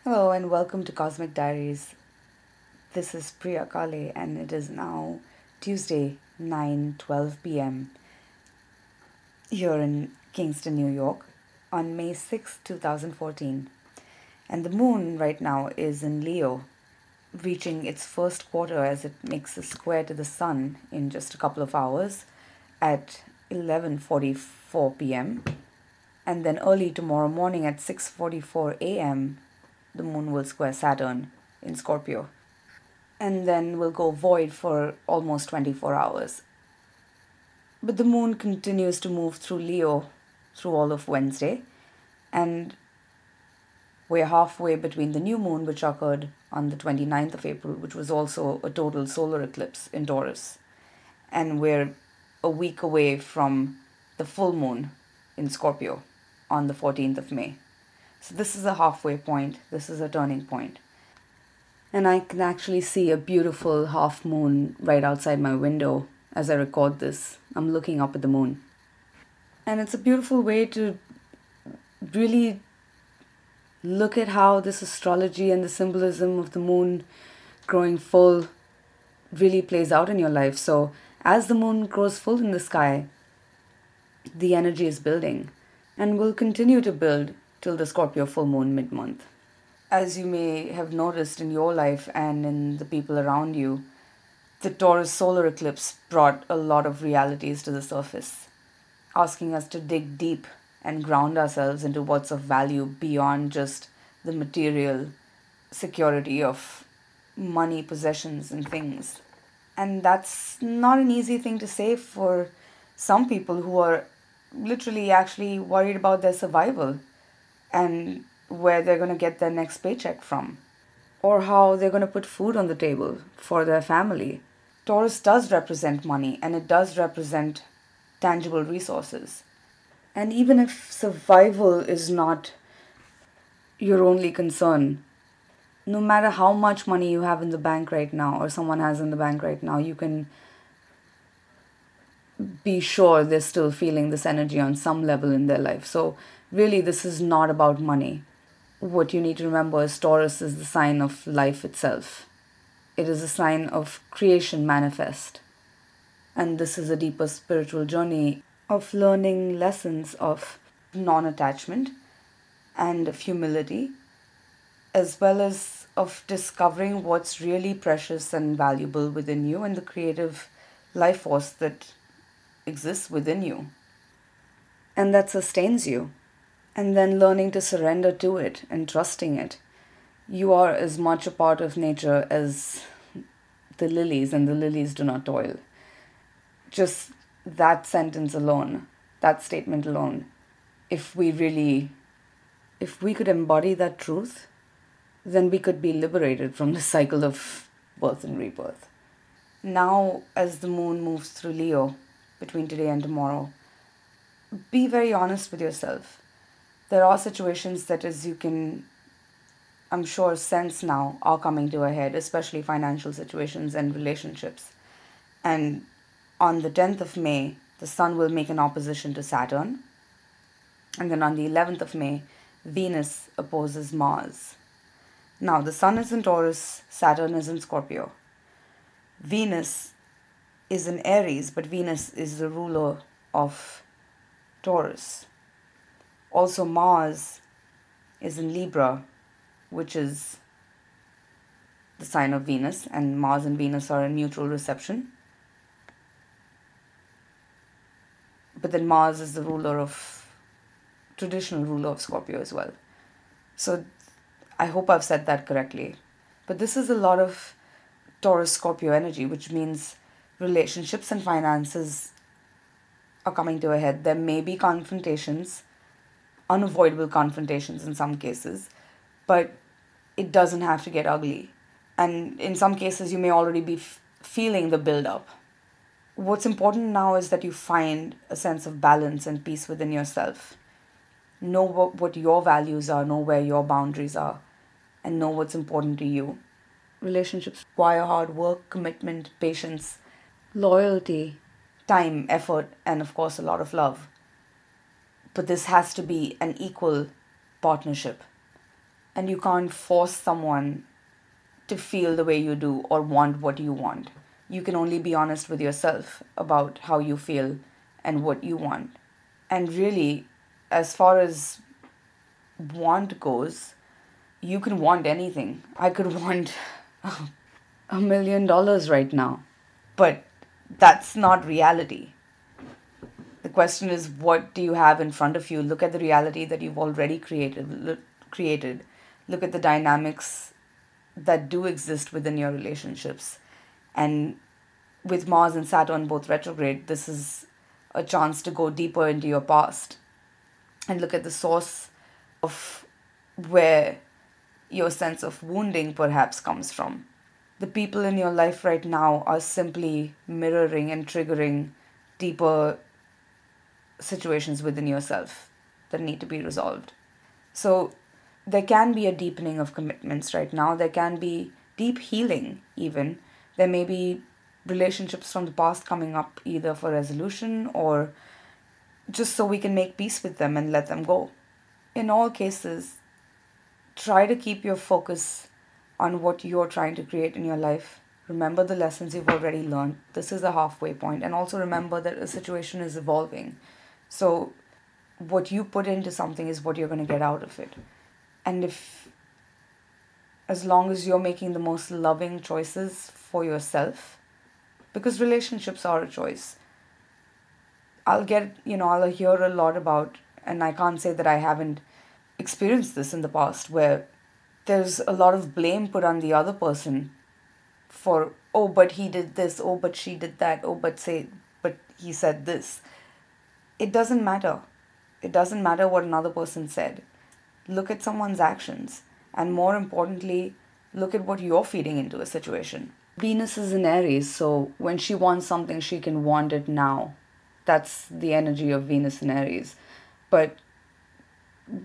Hello and welcome to Cosmic Diaries. This is Priya Kale and it is now Tuesday 9:12 p.m. here in Kingston, New York on May 6, 2014. And the moon right now is in Leo, reaching its first quarter as it makes a square to the sun in just a couple of hours at 11:44 p.m. And then early tomorrow morning at 6:44 a.m. the moon will square Saturn in Scorpio. And then will go void for almost 24 hours. But the moon continues to move through Leo through all of Wednesday, and we're halfway between the new moon, which occurred on the 29th of April, which was also a total solar eclipse in Taurus, and we're a week away from the full moon in Scorpio on the 14th of May. So this is a halfway point, this is a turning point. And I can actually see a beautiful half moon right outside my window as I record this. I'm looking up at the moon. And it's a beautiful way to really look at how this astrology and the symbolism of the moon growing full really plays out in your life. So as the moon grows full in the sky, the energy is building and will continue to build till the Scorpio full moon mid-month. As you may have noticed in your life and in the people around you, the Taurus solar eclipse brought a lot of realities to the surface, asking us to dig deep and ground ourselves into what's of value beyond just the material security of money, possessions, and things. And that's not an easy thing to say for some people who are literally actually worried about their survival and where they're going to get their next paycheck from, or how they're going to put food on the table for their family. Taurus does represent money and it does represent tangible resources. And even if survival is not your only concern, no matter how much money you have in the bank right now or someone has in the bank right now, you can be sure they're still feeling this energy on some level in their life. So really, this is not about money. What you need to remember is Taurus is the sign of life itself. It is a sign of creation manifest. And this is a deeper spiritual journey of learning lessons of non-attachment and of humility, as well as of discovering what's really precious and valuable within you and the creative life force that exists within you and that sustains you. And then learning to surrender to it and trusting it. You are as much a part of nature as the lilies, and the lilies do not toil. Just that sentence alone, that statement alone, if we could embody that truth, then we could be liberated from the cycle of birth and rebirth. Now, as the moon moves through Leo between today and tomorrow, be very honest with yourself. There are situations that, as you can, I'm sure, sense now, are coming to a head, especially financial situations and relationships. And on the 10th of May, the Sun will make an opposition to Saturn. And then on the 11th of May, Venus opposes Mars. Now, the Sun is in Taurus, Saturn is in Scorpio. Venus is in Aries, but Venus is the ruler of Taurus. Also, Mars is in Libra, which is the sign of Venus, and Mars and Venus are in neutral reception. But then Mars is the traditional ruler of Scorpio as well. So I hope I've said that correctly. But this is a lot of Taurus Scorpio energy, which means relationships and finances are coming to a head. There may be confrontations, unavoidable confrontations in some cases, but it doesn't have to get ugly. And in some cases, you may already be feeling the build-up. What's important now is that you find a sense of balance and peace within yourself. Know what your values are, know where your boundaries are, and know what's important to you. Relationships require hard work, commitment, patience, loyalty, time, effort, and of course a lot of love. But this has to be an equal partnership. and you can't force someone to feel the way you do or want what you want. You can only be honest with yourself about how you feel and what you want. And really, as far as want goes, you can want anything. I could want $1 million right now, but that's not reality. The question is, what do you have in front of you? Look at the reality that you've already created. Look at the dynamics that do exist within your relationships. And with Mars and Saturn both retrograde, this is a chance to go deeper into your past and look at the source of where your sense of wounding perhaps comes from. The people in your life right now are simply mirroring and triggering deeper situations within yourself that need to be resolved. So there can be a deepening of commitments right now. There can be deep healing even. There may be relationships from the past coming up either for resolution or just so we can make peace with them and let them go. In all cases, try to keep your focus on what you're trying to create in your life. Remember the lessons you've already learned. This is a halfway point. And also remember that a situation is evolving. So what you put into something is what you're going to get out of it. And as long as you're making the most loving choices for yourself, because relationships are a choice. I'll hear a lot about, and I can't say that I haven't experienced this in the past, where there's a lot of blame put on the other person for, oh, but he did this, oh, but she did that, oh, but he said this. It doesn't matter. It doesn't matter what another person said. Look at someone's actions, and more importantly, look at what you're feeding into a situation. Venus is in Aries, so when she wants something, she can want it now. That's the energy of Venus in Aries. But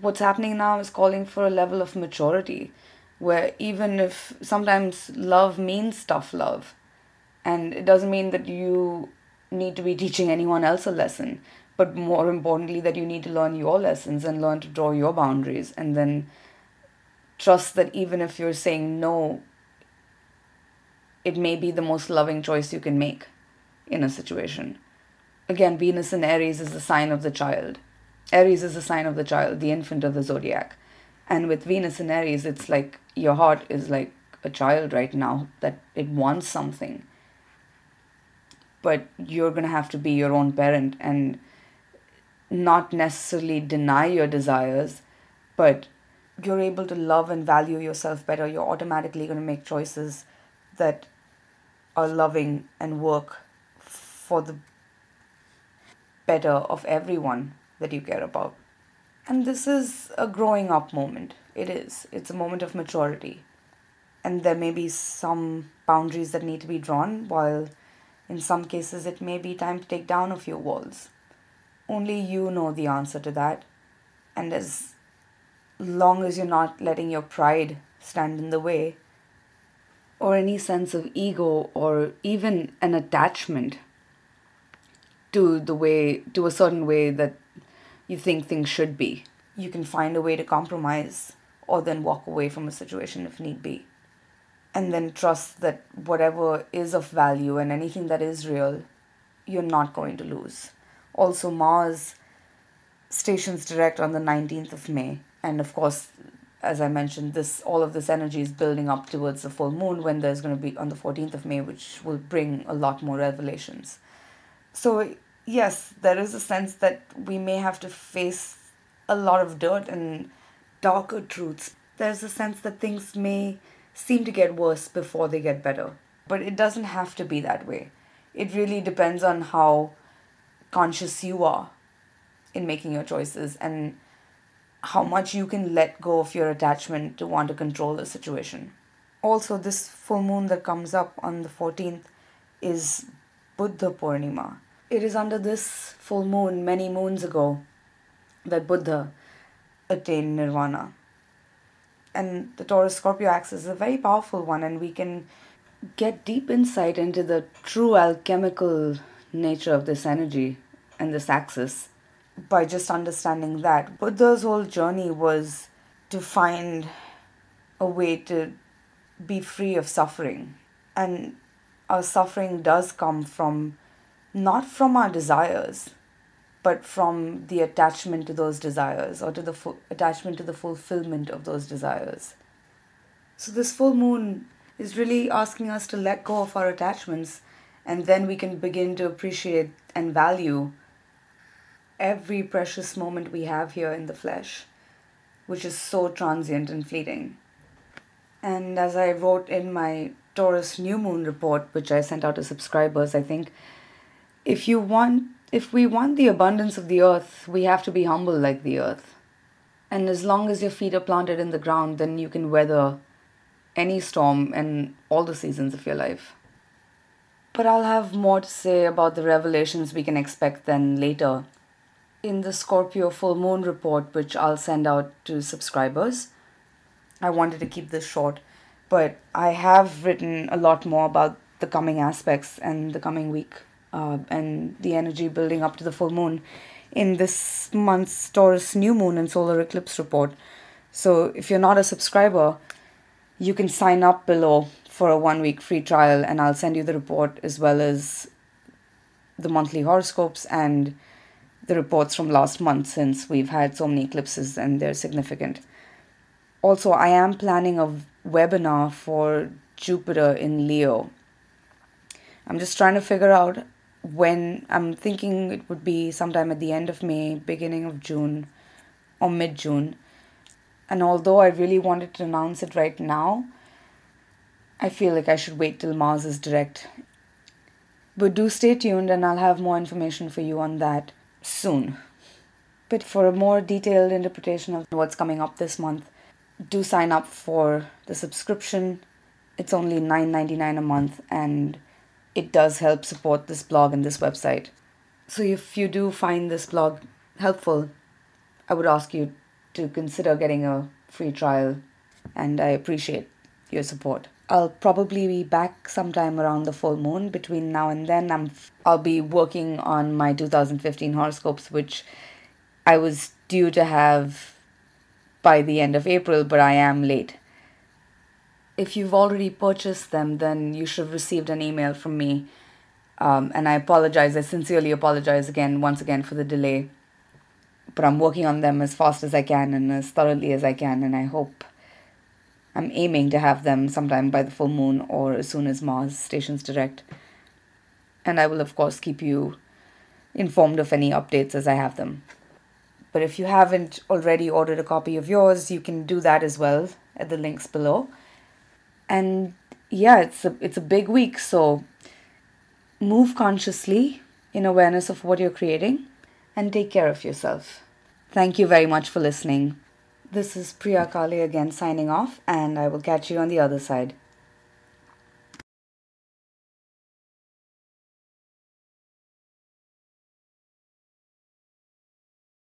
what's happening now is calling for a level of maturity, where even if sometimes love means tough love, and it doesn't mean that you need to be teaching anyone else a lesson, but more importantly that you need to learn your lessons and learn to draw your boundaries, and then trust that even if you're saying no, it may be the most loving choice you can make in a situation. Again, Venus in Aries is the sign of the child. Aries is the sign of the child, the infant of the zodiac. And with Venus in Aries, it's like your heart is like a child right now, that it wants something. But you're going to have to be your own parent and not necessarily deny your desires, but you're able to love and value yourself better. You're automatically going to make choices that are loving and work for the better of everyone that you care about. And this is a growing up moment. It is. It's a moment of maturity. And there may be some boundaries that need to be drawn, while in some cases it may be time to take down a few walls. Only you know the answer to that. And as long as you're not letting your pride stand in the way, or any sense of ego, or even an attachment to a certain way that you think things should be, you can find a way to compromise or then walk away from a situation if need be. And then trust that whatever is of value and anything that is real, you're not going to lose. Also, Mars stations direct on the 19th of May. And of course, as I mentioned, all of this energy is building up towards the full moon, when there's going to be on the 14th of May, which will bring a lot more revelations. So yes, there is a sense that we may have to face a lot of dirt and darker truths. There's a sense that things may seem to get worse before they get better. But it doesn't have to be that way. It really depends on how conscious you are in making your choices and how much you can let go of your attachment to want to control the situation. Also, this full moon that comes up on the 14th is Buddha Purnima. It is under this full moon many moons ago that Buddha attained nirvana. And the Taurus Scorpio axis is a very powerful one, and we can get deep insight into the true alchemical nature of this energy and this axis by just understanding that Buddha's whole journey was to find a way to be free of suffering. And our suffering does come from, not from our desires, but from the attachment to those desires, or to the attachment to the fulfillment of those desires. So this full moon is really asking us to let go of our attachments, and then we can begin to appreciate and value every precious moment we have here in the flesh, which is so transient and fleeting. And as I wrote in my Taurus new moon report, which I sent out to subscribers, I think if we want the abundance of the earth, we have to be humble like the earth. And as long as your feet are planted in the ground, then you can weather any storm and all the seasons of your life. But I'll have more to say about the revelations we can expect then later in the Scorpio full moon report, which I'll send out to subscribers. I wanted to keep this short, but I have written a lot more about the coming aspects and the coming week, and the energy building up to the full moon in this month's Taurus new moon and solar eclipse report. So if you're not a subscriber, you can sign up below for a 1-week free trial, and I'll send you the report as well as the monthly horoscopes and the reports from last month, since we've had so many eclipses and they're significant. Also, I am planning a webinar for Jupiter in Leo. I'm just trying to figure out when. I'm thinking it would be sometime at the end of May, beginning of June, or mid-June. And although I really wanted to announce it right now, I feel like I should wait till Mars is direct. But do stay tuned, and I'll have more information for you on that soon. But for a more detailed interpretation of what's coming up this month, do sign up for the subscription. It's only $9.99 a month, and it does help support this blog and this website. So if you do find this blog helpful, I would ask you to consider getting a free trial, and I appreciate your support. I'll probably be back sometime around the full moon. Between now and then, I'll be working on my 2015 horoscopes, which I was due to have by the end of April, but I am late. If you've already purchased them, then you should have received an email from me. And I apologize. I sincerely apologize once again for the delay. But I'm working on them as fast as I can and as thoroughly as I can, and I'm aiming to have them sometime by the full moon or as soon as Mars stations direct. And I will, of course, keep you informed of any updates as I have them. But if you haven't already ordered a copy of yours, you can do that as well at the links below. And yeah, it's a big week, so move consciously in awareness of what you're creating, and take care of yourself. Thank you very much for listening. This is Priya Kale again signing off, and I will catch you on the other side.